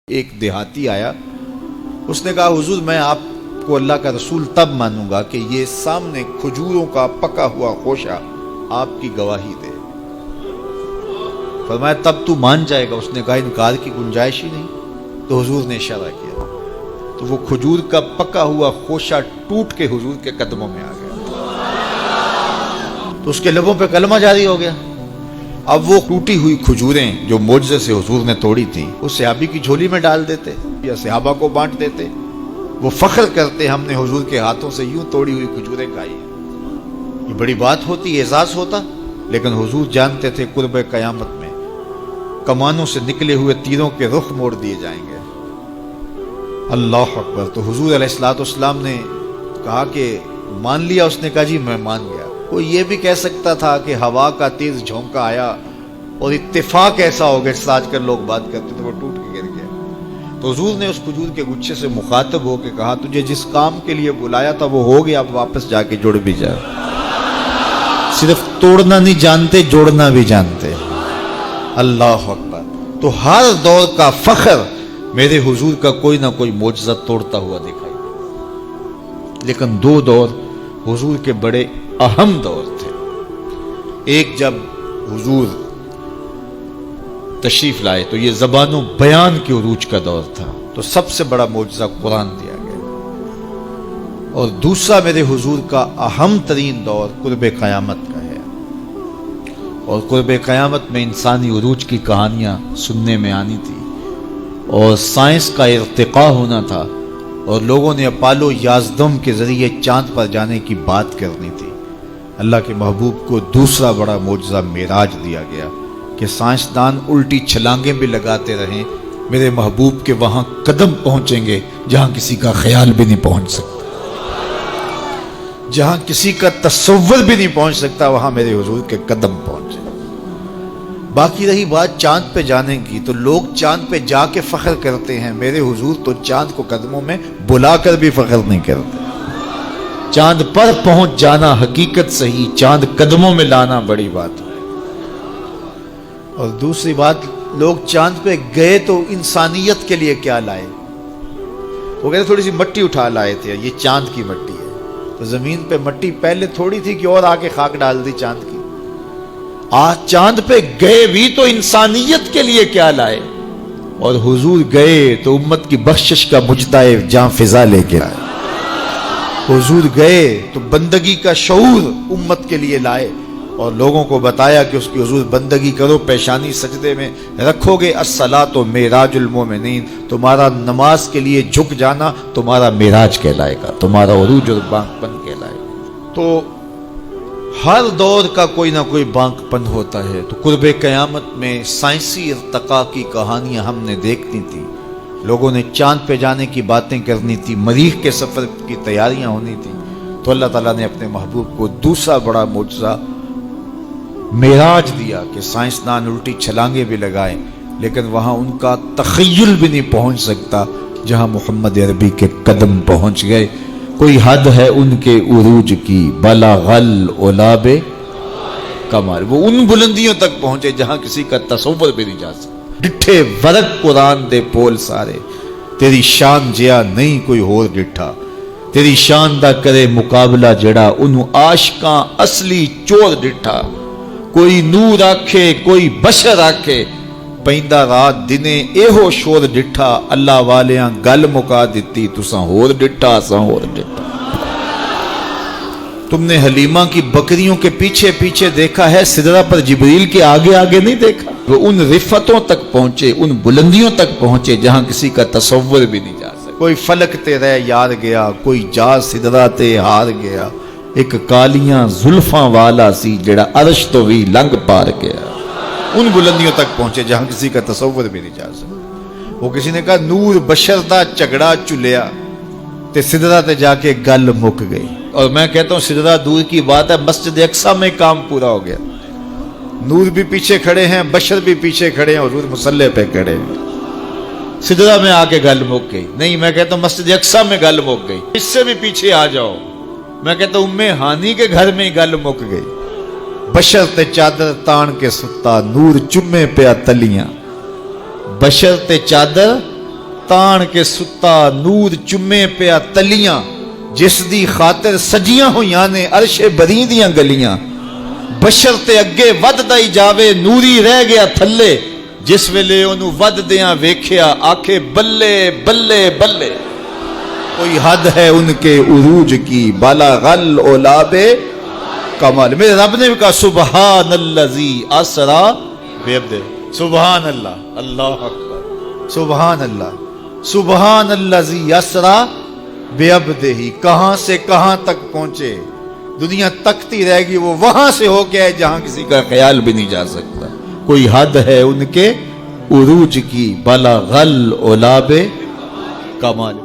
ایک دیہاتی آیا، اس نے کہا حضور میں آپ کو اللہ کا رسول تب مانوں گا کہ یہ سامنے کھجوروں کا پکا ہوا خوشہ آپ کی گواہی دے۔ فرمایا تب تو مان جائے گا؟ اس نے کہا انکار کی گنجائش ہی نہیں۔ تو حضور نے اشارہ کیا تو وہ کھجور کا پکا ہوا خوشہ ٹوٹ کے حضور کے قدموں میں آ گیا، تو اس کے لبوں پہ کلمہ جاری ہو گیا۔ اب وہ ٹوٹی ہوئی کھجوریں جو معجزے سے حضور نے توڑی تھیں وہ صحابی کی جھولی میں ڈال دیتے یا صحابہ کو بانٹ دیتے، وہ فخر کرتے ہم نے حضور کے ہاتھوں سے یوں توڑی ہوئی کھجوریں کھائی۔ یہ بڑی بات ہوتی، اعزاز ہوتا، لیکن حضور جانتے تھے قرب قیامت میں کمانوں سے نکلے ہوئے تیروں کے رخ موڑ دیے جائیں گے۔ اللہ اکبر۔ تو حضور علیہ الصلوۃ والسلام نے کہا کہ مان لیا؟ اس نے کہا جی میں مان گیا۔ کوئی یہ بھی کہہ سکتا تھا کہ ہوا کا تیز جھونکا آیا اور اتفاق ایسا ہو گیا، جس آج کل لوگ بات کرتے تھے، وہ ٹوٹ کے گر گیا۔ تو حضور نے اس کھجور کے گچھے سے مخاطب ہو کے کہا تجھے جس کام کے لیے بلایا تھا وہ ہو گیا، اب واپس جا کے جڑ بھی جا۔ صرف توڑنا نہیں جانتے، جوڑنا بھی جانتے۔ اللہ اکبر۔ تو ہر دور کا فخر میرے حضور کا کوئی نہ کوئی معجزہ توڑتا ہوا دکھائی دے، لیکن دو دور حضور کے بڑے اہم دور تھے۔ ایک جب حضور تشریف لائے تو یہ زبان و بیان کے عروج کا دور تھا، تو سب سے بڑا معجزہ قرآن دیا گیا، اور دوسرا میرے حضور کا اہم ترین دور قرب قیامت کا ہے، اور قرب قیامت میں انسانی عروج کی کہانیاں سننے میں آنی تھی، اور سائنس کا ارتقاء ہونا تھا، اور لوگوں نے اپالو 11 کے ذریعے چاند پر جانے کی بات کرنی تھی۔ اللہ کے محبوب کو دوسرا بڑا معجزہ معراج دیا گیا کہ سائنسدان الٹی چھلانگیں بھی لگاتے رہیں، میرے محبوب کے وہاں قدم پہنچیں گے جہاں کسی کا خیال بھی نہیں پہنچ سکتا، جہاں کسی کا تصور بھی نہیں پہنچ سکتا، وہاں میرے حضور کے قدم پہنچے۔ باقی رہی بات چاند پہ جانے کی، تو لوگ چاند پہ جا کے فخر کرتے ہیں، میرے حضور تو چاند کو قدموں میں بلا کر بھی فخر نہیں کرتے۔ چاند پر پہنچ جانا حقیقت صحیح، چاند قدموں میں لانا بڑی بات ہے۔ اور دوسری بات، لوگ چاند پہ گئے تو انسانیت کے لیے کیا لائے؟ وہ کہتے تھوڑی سی مٹی اٹھا لائے تھے، یہ چاند کی مٹی ہے۔ تو زمین پہ مٹی پہلے تھوڑی تھی کہ اور آگے خاک ڈال دی چاند کی؟ آج چاند پہ گئے بھی تو انسانیت کے لیے کیا لائے؟ اور حضور گئے تو امت کی بخشش کا مجدہ جاں فضا لے کے آئے۔ حضور گئے تو بندگی کا شعور امت کے لیے لائے، اور لوگوں کو بتایا کہ اس کی حضور بندگی کرو، پیشانی سجدے میں رکھو گے، الصلاۃ معراج المومنین، تمہارا نماز کے لیے جھک جانا تمہارا معراج کہلائے گا، تمہارا عروج اور بانک پن کہلائے گا۔ تو ہر دور کا کوئی نہ کوئی بانک پن ہوتا ہے۔ تو قرب قیامت میں سائنسی ارتقاء کی کہانیاں ہم نے دیکھنی تھی، لوگوں نے چاند پہ جانے کی باتیں کرنی تھی، مریخ کے سفر کی تیاریاں ہونی تھی، تو اللہ تعالیٰ نے اپنے محبوب کو دوسرا بڑا معجزہ معراج دیا کہ سائنسدان الٹی چھلانگیں بھی لگائیں، لیکن وہاں ان کا تخیل بھی نہیں پہنچ سکتا جہاں محمد عربی کے قدم پہنچ گئے۔ کوئی حد ہے ان کے عروج کی، بلغ العلا کمال، وہ ان بلندیوں تک پہنچے جہاں کسی کا تصور بھی نہیں جا سکتا۔ ڈٹھے ورق قرآن دے پول سارے، تیری شان جیا نہیں کوئی ہور ڈٹھا، تیری شان دا کرے مقابلہ جڑا انہوں عاشقاں اصلی چور ڈٹھا۔ کوئی نور آکھے کوئی بشر آکھے، پیندا رات دنے ایہو شور ڈٹھا، اللہ والیاں گل مکا دیتی تساں ہور ڈٹھا اساں ہور ڈٹھا۔ تم نے حلیمہ کی بکریوں کے پیچھے پیچھے دیکھا ہے، سدرہ پر جبریل کے آگے آگے نہیں دیکھا۔ وہ ان رفتوں تک پہنچے، ان بلندیوں تک پہنچے جہاں کسی کا تصور بھی نہیں جا سکتا۔ کوئی فلک تے رہ یار گیا، کوئی جا سدرہ تے ہار گیا، ایک کالیاں زلفاں والا سی جڑا عرش تو بھی لنگ پار گیا۔ ان بلندیوں تک پہنچے جہاں کسی کا تصور بھی نہیں جا سکتا۔ وہ کسی نے کہا نور بشر دا جھگڑا چلیا تے سدرہ تے جا کے گل مک گئی، اور میں کہتا ہوں سدرہ دور کی بات ہے، مسجد اقصی میں کام پورا ہو گیا۔ نور بھی پیچھے کھڑے ہیں، بشر بھی پیچھے کھڑے ہیں، حضور مصلی پہ کھڑے ہیں، سدرہ میں آ کے گل مک گئی۔ نہیں، میں کہتا ہوں مسجد اقصی میں گل مک گئی، اس سے بھی پیچھے آ جاؤ، میں کہتا ہوں ام ہانی کے گھر میں گل مک گئی۔ بشر تے چادر تان کے ستا، نور چمے پیا تلیاں، بشر تے چادر تان کے ستا نور چمے پیا تلیاں جس دی خاطر سجیاں ہویاں نے عرش بری دیاں گلیاں بشر تے اگے وددا ہی جاوے نوری رہ گیا تھلے جس ویلے اونوں ود دیاں ویکھیا آکھے بلے بلے بلے کوئی حد ہے ان کے عروج کی بالا غل اولاب کمال میرے رب نے بھی کہا سبحان الذی اسرا بعبدہ سبحان اللہ اللہ اکبر سبحان اللہ سبحان الذی اسرا بعبدہ کہاں سے کہاں تک پہنچے دنیا تکتی رہ گی وہ وہاں سے ہو کے ہے جہاں کسی کا خیال بھی نہیں جا سکتا کوئی حد ہے ان کے عروج کی بلغ الاولاب کمال